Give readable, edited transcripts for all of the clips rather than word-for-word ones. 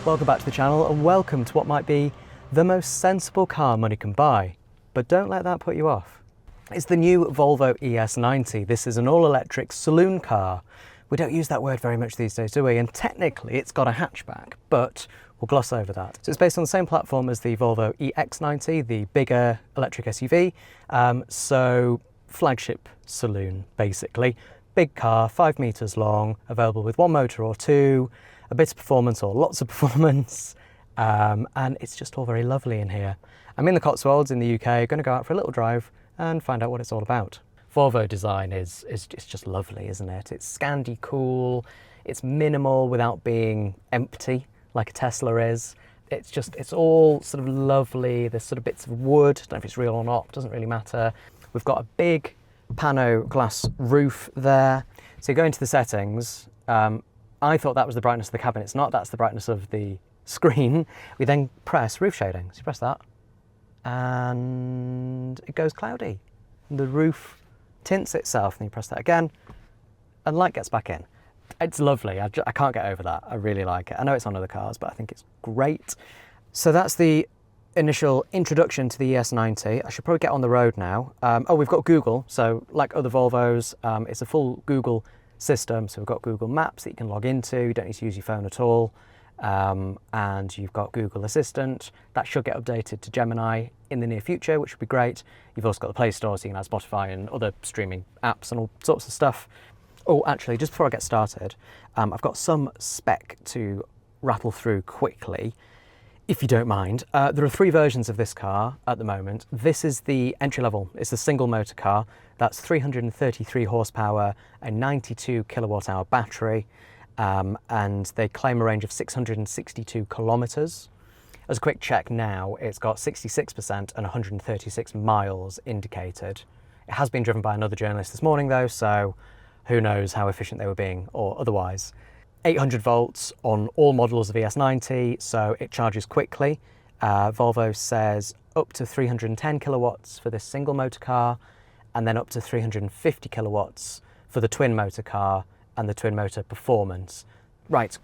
Welcome back to the channel and welcome to what might be the most sensible car money can buy. But don't let that put you off. It's the new Volvo ES90. This is an all-electric saloon car. We don't use that word very much these days, do we? And technically it's got a hatchback, but we'll gloss over that. So it's based on the same platform as the Volvo EX90, the bigger electric SUV. So flagship saloon, basically. Big car, 5 meters long, available with one motor or two, a bit of performance or lots of performance, and it's just all very lovely in here. I'm in the Cotswolds in the UK, going to go out for a little drive and find out what it's all about. Volvo design is just lovely, isn't it? It's Scandi cool, it's minimal without being empty like a Tesla is. It's all sort of lovely. There's sort of bits of wood, don't know if it's real or not, doesn't really matter. We've got a big pano glass roof there. So you go into the settings, I thought that was the brightness of the cabin. It's not, that's the brightness of the screen. We then press roof shading. So you press that and it goes cloudy. The roof tints itself, and you press that again and light gets back in. It's lovely. I can't get over that. I really like it. I know it's on other cars, but I think it's great. So that's the initial introduction to the ES90. I should probably get on the road now. Oh, we've got Google. So like other Volvos, it's a full Google system. So we've got Google Maps that you can log into. You don't need to use your phone at all. And you've got Google Assistant. That should get updated to Gemini in the near future, which would be great. You've also got the Play Store, so you can have Spotify and other streaming apps and all sorts of stuff. Oh, actually, just before I get started, I've got some spec to rattle through quickly, if you don't mind. There are 3 versions of this car at the moment. This is the entry level. It's the single motor car. That's 333 horsepower, a 92 kilowatt hour battery, and they claim a range of 662 kilometers. As a quick check now, it's got 66% and 136 miles indicated. It has been driven by another journalist this morning though, so who knows how efficient they were being or otherwise. 800 volts on all models of ES90, so it charges quickly. Volvo says up to 310 kilowatts for this single motor car, and then up to 350 kilowatts for the twin motor car and the twin motor performance. Right,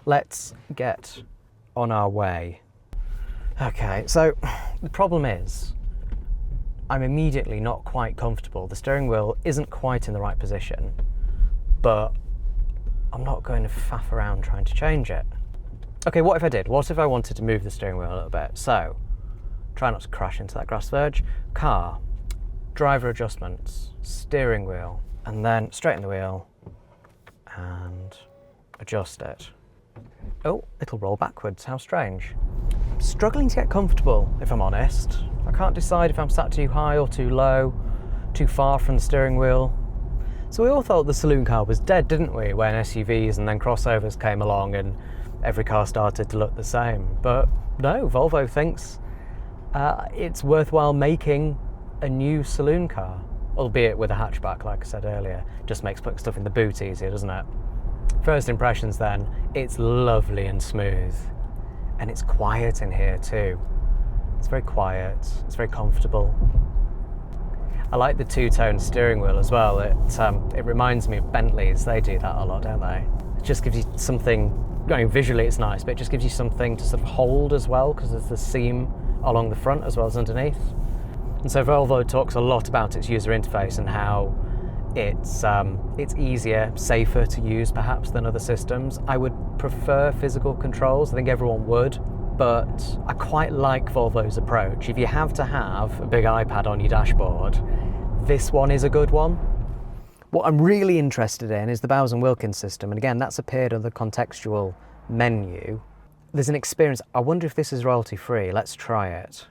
let's get on our way. Okay, so the problem is I'm immediately not quite comfortable. The steering wheel isn't quite in the right position, but I'm not going to faff around trying to change it. Okay, what if I did? What if I wanted to move the steering wheel a little bit? So, try not to crash into that grass verge. Car, driver adjustments, steering wheel, and then straighten the wheel and adjust it. Oh, it'll roll backwards, how strange. I'm struggling to get comfortable, if I'm honest. I can't decide if I'm sat too high or too low, too far from the steering wheel. So we all thought the saloon car was dead, didn't we, when SUVs and then crossovers came along and every car started to look the same. But no, Volvo thinks it's worthwhile making a new saloon car, albeit with a hatchback, like I said earlier. Just makes putting stuff in the boot easier, doesn't it? First impressions then, it's lovely and smooth. And it's quiet in here too. It's very quiet, it's very comfortable. I like the two-tone steering wheel as well. It reminds me of Bentleys. They do that a lot, don't they? It just gives you something, I mean, visually it's nice, but it just gives you something to sort of hold as well, because there's the seam along the front as well as underneath. And so Volvo talks a lot about its user interface and how it's easier, safer to use perhaps than other systems. I would prefer physical controls. I think everyone would. But I quite like Volvo's approach. If you have to have a big iPad on your dashboard, this one is a good one. What I'm really interested in is the Bowers Wilkins system, and again, that's appeared on the contextual menu. There's an experience. I wonder if this is royalty free. Let's try it.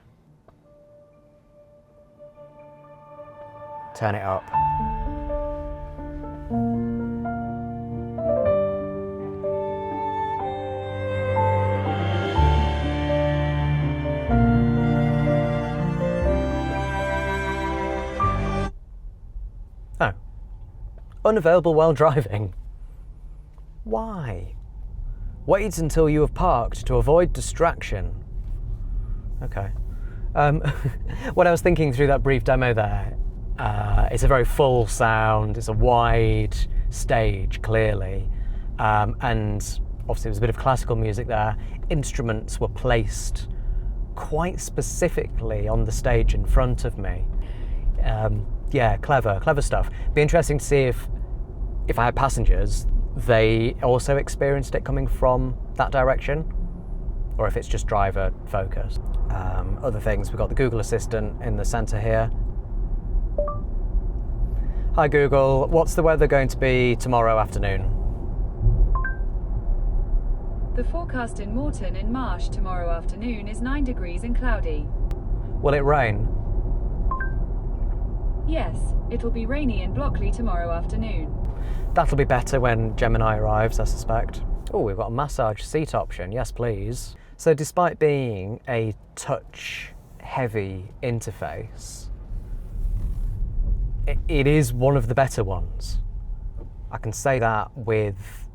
Turn it up. Oh, unavailable while driving. Why? Wait until you have parked to avoid distraction. Okay. When I was thinking through that brief demo there, it's a very full sound, it's a wide stage, clearly, and obviously there was a bit of classical music there. Instruments were placed quite specifically on the stage in front of me. Yeah, clever stuff. Be interesting to see if I had passengers, they also experienced it coming from that direction, or if it's just driver focused. Other things, we've got the Google Assistant in the centre here. Hi Google, what's the weather going to be tomorrow afternoon? The forecast in Moreton in Marsh tomorrow afternoon is 9 degrees and cloudy. Will it rain? Yes, it will be rainy in Blockley tomorrow afternoon. That'll be better when Gemini arrives, I suspect. Oh, we've got a massage seat option, yes please. So despite being a touch-heavy interface, it is one of the better ones. I can say that with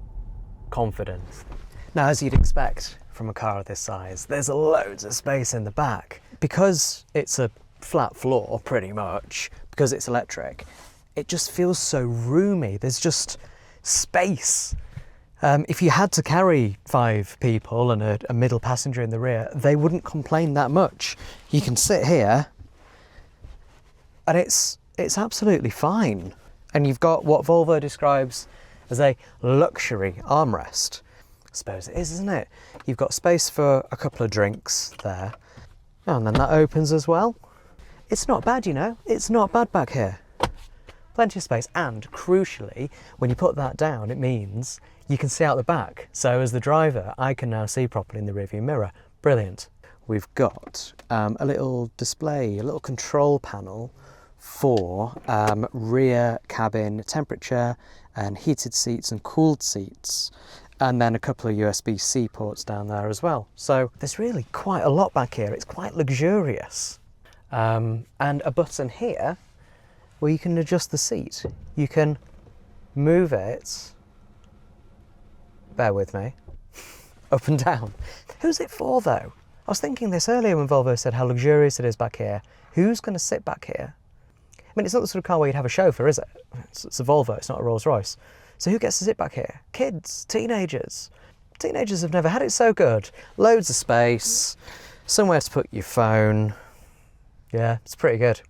confidence. Now, as you'd expect from a car of this size, there's loads of space in the back. Because it's a flat floor, pretty much, because it's electric, it just feels so roomy. There's just space. If you had to carry 5 people and a middle passenger in the rear, they wouldn't complain that much. You can sit here and it's absolutely fine. And you've got what Volvo describes as a luxury armrest. I suppose it is, isn't it? You've got space for a couple of drinks there. And then that opens as well. It's not bad, you know. It's not bad back here. Plenty of space, and crucially, when you put that down, it means you can see out the back. So as the driver, I can now see properly in the rearview mirror. Brilliant. We've got a little display, a little control panel for rear cabin temperature and heated seats and cooled seats, and then a couple of USB-C ports down there as well. So there's really quite a lot back here. It's quite luxurious. And a button here where you can adjust the seat. You can move it, bear with me, up and down. Who's it for though? I was thinking this earlier when Volvo said how luxurious it is back here. Who's going to sit back here? I mean, it's not the sort of car where you'd have a chauffeur, is it? It's a Volvo, it's not a Rolls Royce. So who gets to sit back here? Kids, teenagers. Teenagers have never had it so good. Loads of space, somewhere to put your phone. Yeah, it's pretty good.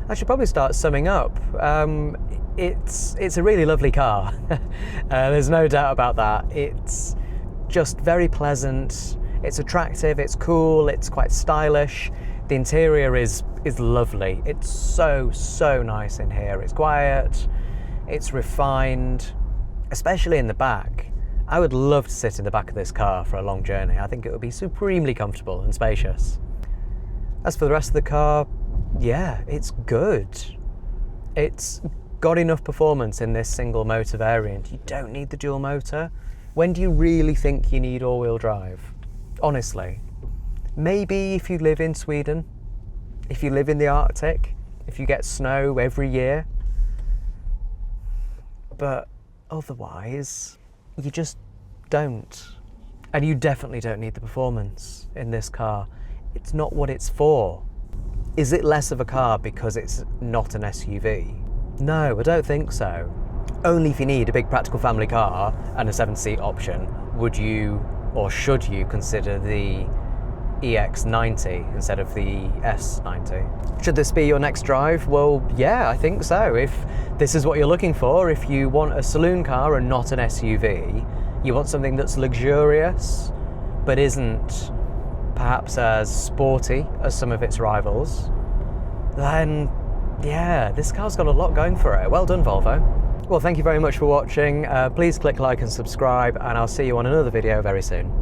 I should probably start summing up. It's a really lovely car. There's no doubt about that. It's just very pleasant. It's attractive, it's cool, it's quite stylish. The interior is lovely. It's so nice in here. It's quiet, it's refined, especially in the back. I would love to sit in the back of this car for a long journey. I think it would be supremely comfortable and spacious. As for the rest of the car, yeah, it's good. It's got enough performance in this single motor variant. You don't need the dual motor. When do you really think you need all-wheel drive? Honestly. Maybe if you live in Sweden, if you live in the Arctic, if you get snow every year. But otherwise, you just don't. And you definitely don't need the performance in this car. It's not what it's for. Is it less of a car because it's not an SUV? No, I don't think so. Only if you need a big practical family car and a 7-seat option would you or should you consider the EX90 instead of the S90. Should this be your next drive? Well, yeah, I think so. If this is what you're looking for, if you want a saloon car and not an SUV, you want something that's luxurious but isn't perhaps as sporty as some of its rivals, then yeah, this car's got a lot going for it. Well done, Volvo. Well, thank you very much for watching. Please click like and subscribe, and I'll see you on another video very soon.